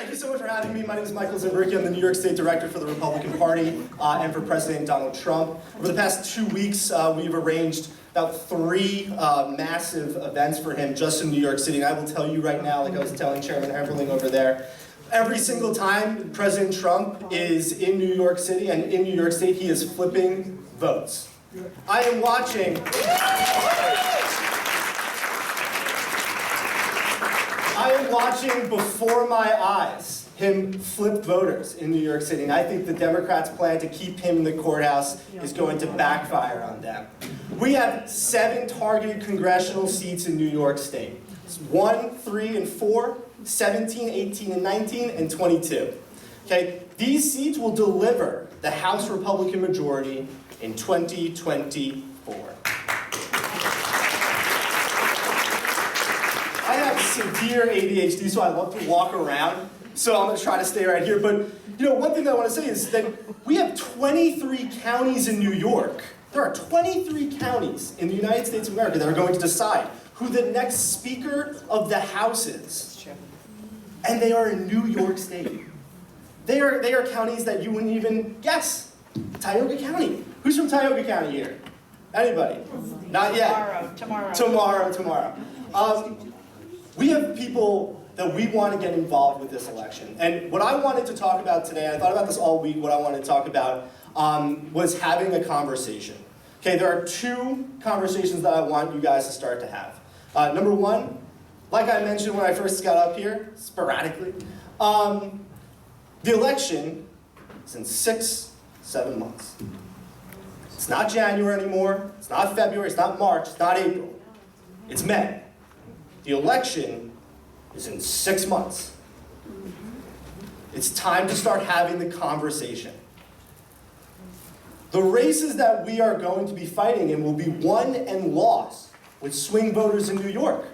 Thank you so much for having me. My name is Michael Zembricki. I'm the New York State Director for the Republican Party and for President Donald Trump. Over the past 2 weeks, we've arranged about 3 massive events for him just in New York City. And I will tell you right now, like I was telling Chairman Hemperling over there, every single time President Trump is in New York City and in New York State, he is flipping votes. I am watching before my eyes him flip voters in New York City, and I think the Democrats' plan to keep him in the courthouse is going to backfire on them. We have 7 targeted congressional seats in New York State. It's 1, 3, and 4, 17, 18, and 19, and 22. Okay, these seats will deliver the House Republican majority in 2024. I have severe ADHD, so I love to walk around, so I'm going to try to stay right here. But, one thing that I want to say is that we have 23 counties in New York. There are 23 counties in the United States of America that are going to decide who the next Speaker of the House is. And they are in New York State. They are counties that you wouldn't even guess. Tioga County. Who's from Tioga County here? Anybody? Not yet. Tomorrow. We have people that we want to get involved with this election. And what I wanted to talk about today, I thought about this all week, what I wanted to talk about was having a conversation. Okay, there are 2 conversations that I want you guys to start to have. Number 1, like I mentioned when I first got up here, sporadically, the election is in 6-7 months. It's not January anymore, it's not February, it's not March, it's not April. It's May. The election is in 6 months. It's time to start having the conversation. The races that we are going to be fighting in will be won and lost with swing voters in New York.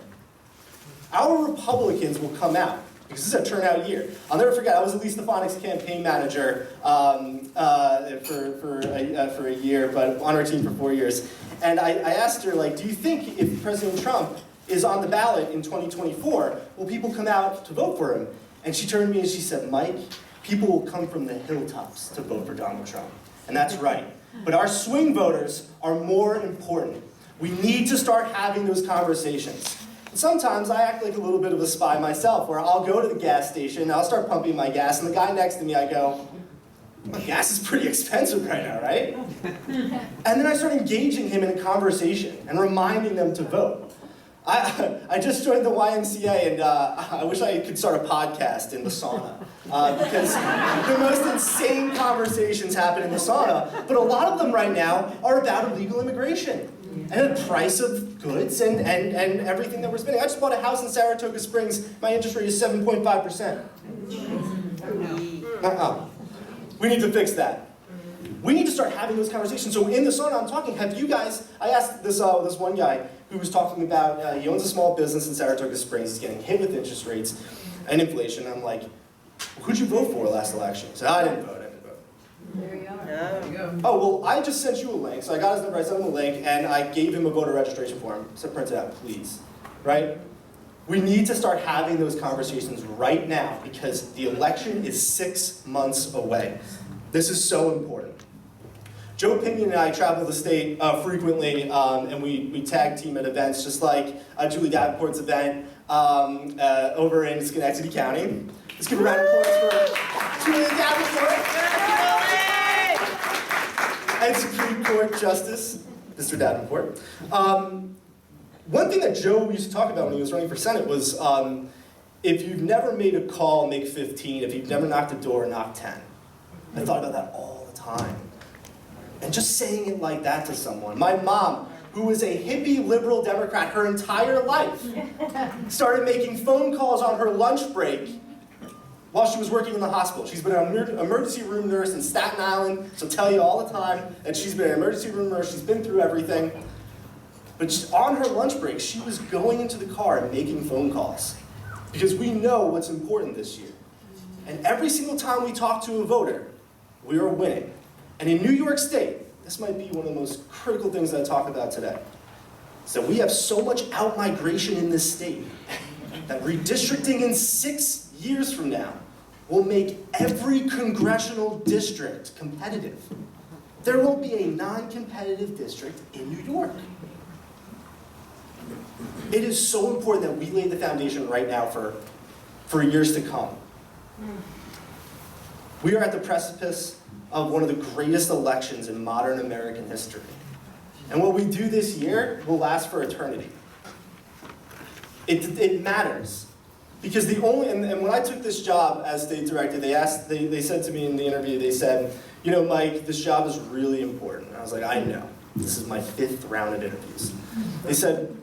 Our Republicans will come out, because this is a turnout year. I'll never forget, I was Elise Stefanik's campaign manager for a year, but on her team for 4 years. And I asked her, do you think if President Trump is on the ballot in 2024, will people come out to vote for him? And she turned to me and she said, Mike, people will come from the hilltops to vote for Donald Trump. And that's right. But our swing voters are more important. We need to start having those conversations. And sometimes I act like a little bit of a spy myself, where I'll go to the gas station, and I'll start pumping my gas, and the guy next to me, I go, well, gas is pretty expensive right now, right? And then I start engaging him in a conversation and reminding them to vote. I just joined the YMCA, and I wish I could start a podcast in the sauna, because the most insane conversations happen in the sauna, but a lot of them right now are about illegal immigration and the price of goods and everything that we're spending. I just bought a house in Saratoga Springs. My interest rate is 7.5%. We need to fix that. We need to start having those conversations. So in the sauna, I'm talking, I asked this one guy who was talking about, he owns a small business in Saratoga Springs, he's getting hit with interest rates and inflation. And I'm like, who'd you vote for last election? He said, I didn't vote. There you are. There you go. Oh, well, I just sent you a link. So I got his number, I sent him a link, and I gave him a voter registration form. So print it out, please. Right? We need to start having those conversations right now, because the election is 6 months away. This is so important. Joe Pinion and I travel the state frequently, and we tag team at events, just like Julie Davenport's event over in Schenectady County. Let's give a round of applause for Julie Davenport and Supreme Court Justice, Mr. Davenport. One thing that Joe used to talk about when he was running for Senate was, if you've never made a call, make 15. If you've never knocked a door, knock 10. I thought about that all the time. And just saying it like that to someone. My mom, who was a hippie liberal Democrat her entire life, started making phone calls on her lunch break while she was working in the hospital. She's been an emergency room nurse in Staten Island. She'll tell you all the time that she's been an emergency room nurse. She's been through everything. But on her lunch break, she was going into the car and making phone calls, because we know what's important this year. And every single time we talk to a voter, we are winning. And in New York State, this might be one of the most critical things that I talk about today. So we have so much out-migration in this state that redistricting in 6 years from now will make every congressional district competitive. There won't be a non-competitive district in New York. It is so important that we lay the foundation right now for years to come. We are at the precipice of one of the greatest elections in modern American history. And what we do this year will last for eternity. It matters. Because the only, and when I took this job as state director, they said to me in the interview, they said, you know, Mike, this job is really important. And I was like, I know. This is my 5th round of interviews. They said,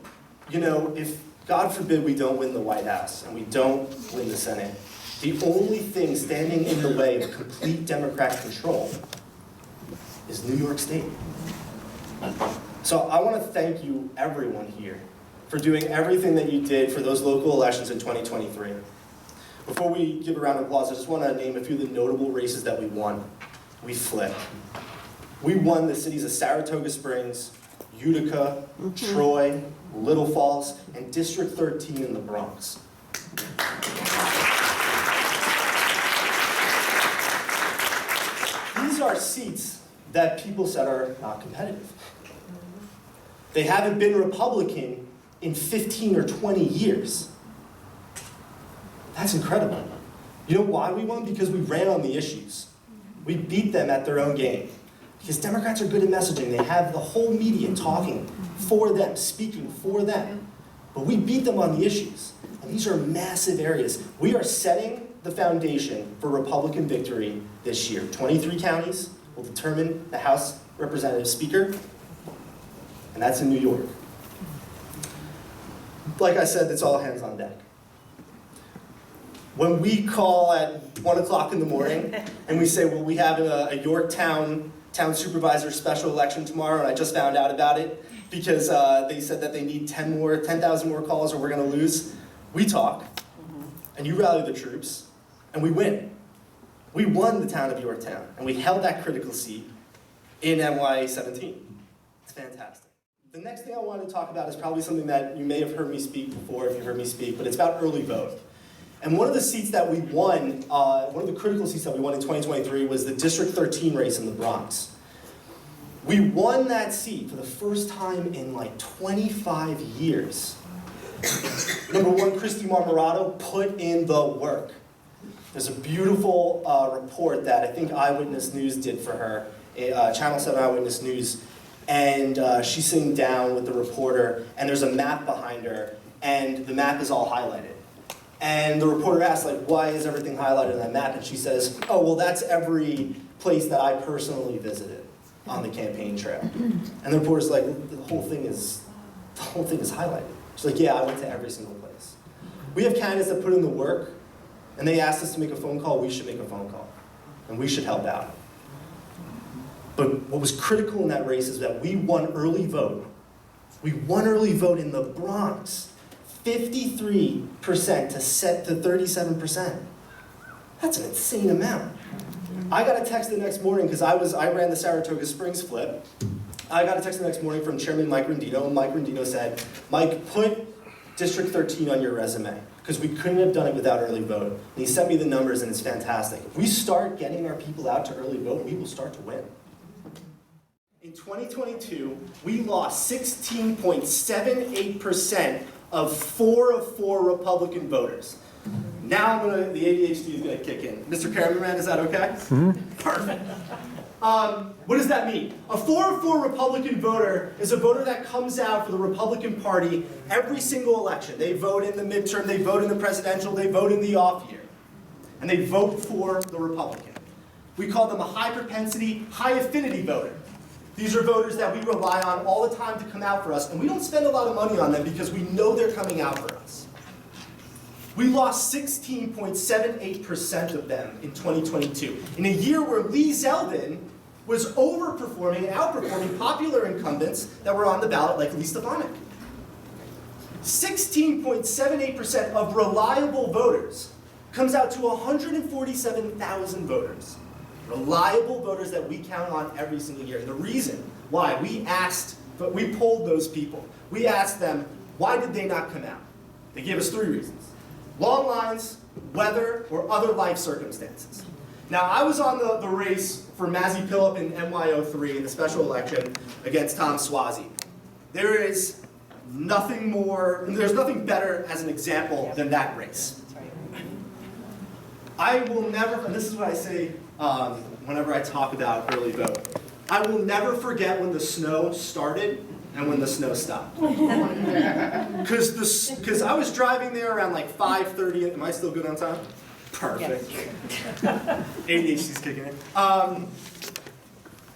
you know, if, God forbid, we don't win the White House and we don't win the Senate, the only thing standing in the way of complete Democratic control is New York State. So I want to thank you, everyone here, for doing everything that you did for those local elections in 2023. Before we give a round of applause, I just want to name a few of the notable races that we won. We flipped. We won the cities of Saratoga Springs, Utica, Troy, Little Falls, and District 13 in the Bronx. These are seats that people said are not competitive. They haven't been Republican in 15 or 20 years. That's incredible. You know why we won? Because we ran on the issues. We beat them at their own game. Because Democrats are good at messaging. They have the whole media talking for them, speaking for them. But we beat them on the issues. And these are massive areas. We are setting the foundation for Republican victory this year. 23 counties will determine the House Representative Speaker, and that's in New York. Like I said, it's all hands on deck. When we call at 1 o'clock in the morning and we say, well, we have a Yorktown town supervisor special election tomorrow, and I just found out about it because they said that they need 10,000 more calls or we're going to lose, we talk, and you rally the troops, and we win. We won the town of Yorktown, and we held that critical seat in NYS 17. It's fantastic. The next thing I wanted to talk about is probably something that you may have heard me speak before if you've heard me speak, but it's about early vote. And one of the seats that we won, one of the critical seats that we won in 2023 was the District 13 race in the Bronx. We won that seat for the first time in like 25 years. Number one, Christy Marmorato put in the work. There's a beautiful report that I think Eyewitness News did for her, Channel 7 Eyewitness News, and she's sitting down with the reporter, and there's a map behind her, and the map is all highlighted. And the reporter asks, like, why is everything highlighted on that map? And she says, oh, well, that's every place that I personally visited on the campaign trail. And the reporter's like, the whole thing is highlighted. She's like, yeah, I went to every single place. We have candidates that put in the work, and they asked us to make a phone call, we should make a phone call. And we should help out. But what was critical in that race is that we won early vote. We won early vote in the Bronx. 53% to 37%. That's an insane amount. I got a text the next morning because I ran the Saratoga Springs flip. I got a text the next morning from Chairman Mike Rendino, and Mike Rendino said, Mike, put District 13 on your resume, because we couldn't have done it without early vote. And he sent me the numbers, and it's fantastic. If we start getting our people out to early vote, we will start to win. In 2022, we lost 16.78% of 4 of 4 Republican voters. Now the ADHD is going to kick in. Mr. Cameraman, is that okay? Perfect. What does that mean? A 4 of 4 Republican voter is a voter that comes out for the Republican Party every single election. They vote in the midterm, they vote in the presidential, they vote in the off year. And they vote for the Republican. We call them a high propensity, high affinity voter. These are voters that we rely on all the time to come out for us, and we don't spend a lot of money on them because we know they're coming out for us. We lost 16.78% of them in 2022, in a year where Lee Zeldin was overperforming and outperforming popular incumbents that were on the ballot like Elise Stefanik. 16.78% of reliable voters comes out to 147,000 voters. Reliable voters that we count on every single year. And the reason why we polled those people. We asked them, why did they not come out? They gave us 3 reasons. Long lines, weather, or other life circumstances. Now, I was on the race for Mazzy Pillip in NY03 in the special election against Tom Swazi. There is nothing more, there's nothing better as an example than that race. I will never, and this is what I say whenever I talk about early vote, I will never forget when the snow started and when the snow stopped. Because I was driving there around like 5:30. Am I still good on time? Perfect. ADHD's kicking in.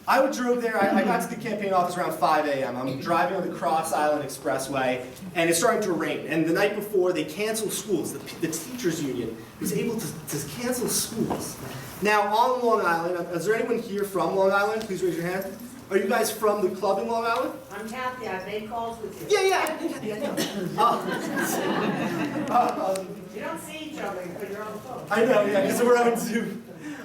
I drove there. I got to the campaign office around 5 a.m. I'm driving on the Cross Island Expressway, and it's starting to rain. And the night before, they canceled schools. The teachers' union was able to cancel schools. Now, on Long Island, is there anyone here from Long Island? Please raise your hand. Are you guys from the club in Long Island? I'm Kathy, I've made calls with you. Yeah. You don't see each other because you're on the phone. I know, yeah, because we're on Zoom.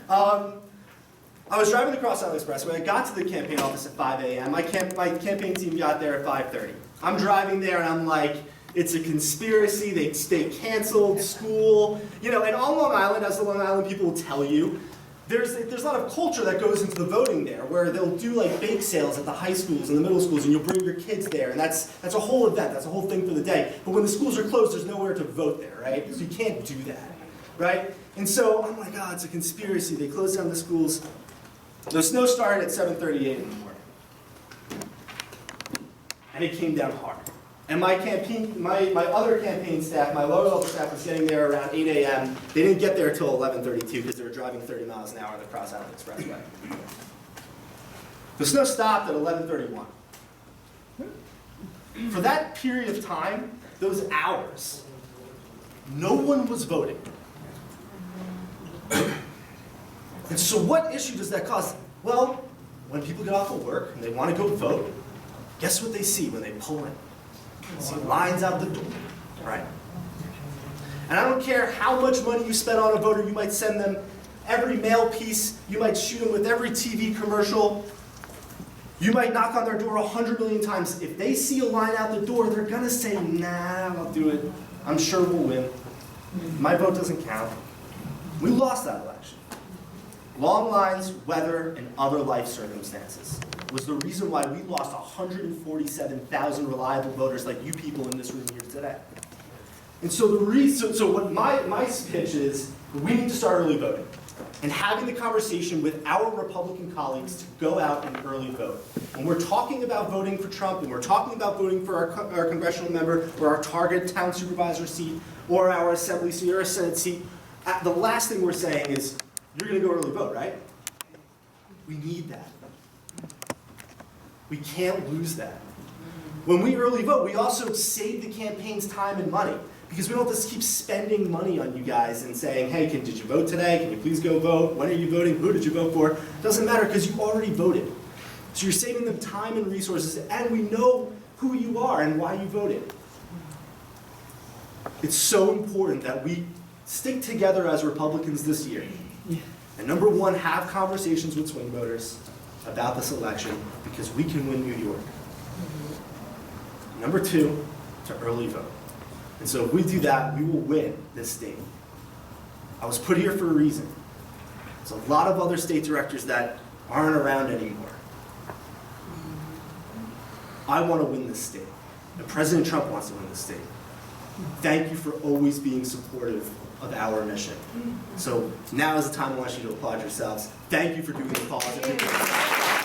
I was driving the Cross Island Expressway. I got to the campaign office at 5 a.m. My campaign team got there at 5:30. I'm driving there and I'm like, it's a conspiracy. They canceled school. You know, and on Long Island, as the Long Island people will tell you, there's a lot of culture that goes into the voting there, where they'll do like bake sales at the high schools and the middle schools, and you'll bring your kids there, and that's a whole event. That's a whole thing for the day. But when the schools are closed, there's nowhere to vote there, right? So you can't do that, right? And so I'm like, oh, it's a conspiracy. They closed down the schools. The snow started at 7:38 in the morning, and it came down hard. And my other campaign staff, my lower level staff, was getting there around 8 a.m. They didn't get there until 11:32 because they were driving 30 miles an hour on the Cross Island Expressway. The snow stopped at 11:31. For that period of time, those hours, no one was voting. And so what issue does that cause? Well, when people get off of work and they want to go vote, guess what they see when they pull in? They see lines out the door, right? And I don't care how much money you spend on a voter, you might send them every mail piece, you might shoot them with every TV commercial, you might knock on their door 100 million times. If they see a line out the door, they're gonna say, nah, I'll do it. I'm sure we'll win. My vote doesn't count. We lost that election. Long lines, weather, and other life circumstances was the reason why we lost 147,000 reliable voters like you people in this room here today. And so what my pitch is, we need to start early voting and having the conversation with our Republican colleagues to go out and early vote. When we're talking about voting for Trump, and we're talking about voting for our congressional member or our target town supervisor seat or our assembly seat or a Senate seat, the last thing we're saying is, you're going to go early vote, right? We need that. We can't lose that. When we early vote, we also save the campaign's time and money, because we don't have to keep spending money on you guys and saying, hey, did you vote today? Can you please go vote? When are you voting? Who did you vote for? It doesn't matter, because you already voted. So you're saving them time and resources, and we know who you are and why you voted. It's so important that we stick together as Republicans this year. And number one, have conversations with swing voters about this election, because we can win New York. Number two, to early vote. And so if we do that, we will win this state. I was put here for a reason. There's a lot of other state directors that aren't around anymore. I want to win this state. And President Trump wants to win this state. Thank you for always being supportive of our mission. So now is the time I want you to applaud yourselves. Thank you for doing the cause.